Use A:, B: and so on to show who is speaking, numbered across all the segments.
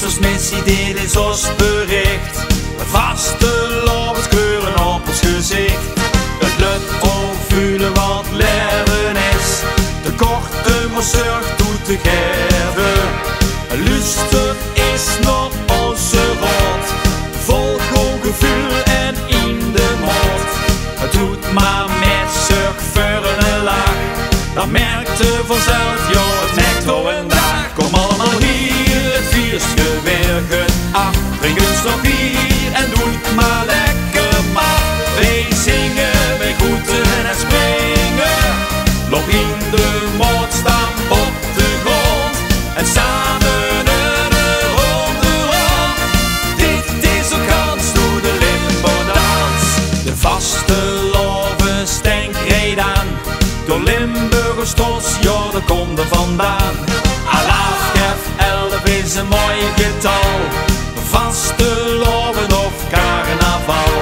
A: Missie, dit is ons bericht. Vaste lovens kleuren op ons gezicht. Het lukt onvulen wat leven is. De korte maar zorg doet te geven. Luister is nog onze rot. Vol goed gevoel en in de mond. Het doet maar met zorg voor een lach. Dan merkt je vanzelf, joh, het merkt wel een dag. Kom allemaal hier, het vierste werken af. Drink een slok bier en doe het maar lekker maar. Wij zingen, wij groeten en springen. Loop in de moord, staan op de grond. En samen een ronde rond. Dit is een kans, doe de Limbo-dans. De vaste loven stenk reed aan. Door Limburgers trots, joh, daar komt er vandaan. Alaaf, gef, 11 is een mooi getal. Vaste loven of carnaval.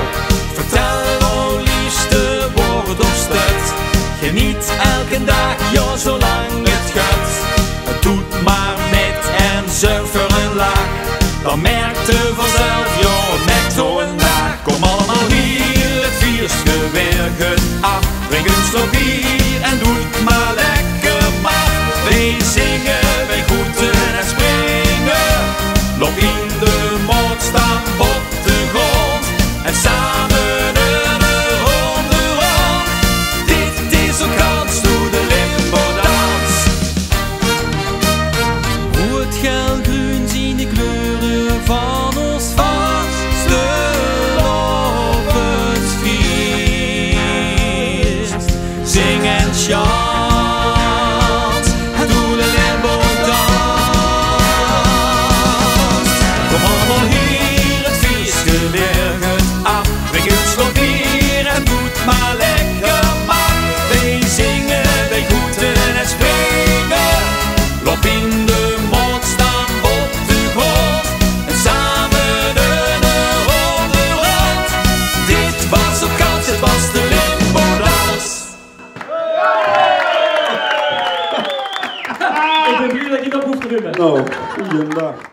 A: Vertel o liefste woord of stut. Geniet elke dag, joh, zolang het gaat. Het doet maar met en zorg voor een lach. Dan merkt je vanzelf, joh, het merkt zo een dag. Kom allemaal hier, het vierste werken af. Drink een slok bier en doe het maar lekker maar. Wij zingen, wij groeten en springen. Loop in de moord, staan op de grond. En samen een ronde rond. Dit is een kans, doe de Limbo-dans. Hoe het geel-groen zien de kleuren van ons vaste lovensfeest. Zing en chant, en doe de Limbo-dans. Kom allemaal hier, het feestje weer het af. Drink een slok bier en doe het maar lekker maar. Wij zingen, wij groeten en springen. Loop in de mond, staan op de grond. En samen een ronde rond. Dit was op kans, het was de Limbo-dans.
B: Ik ben blij dat je dat hoeft te doen.
C: Nou, goeiedag.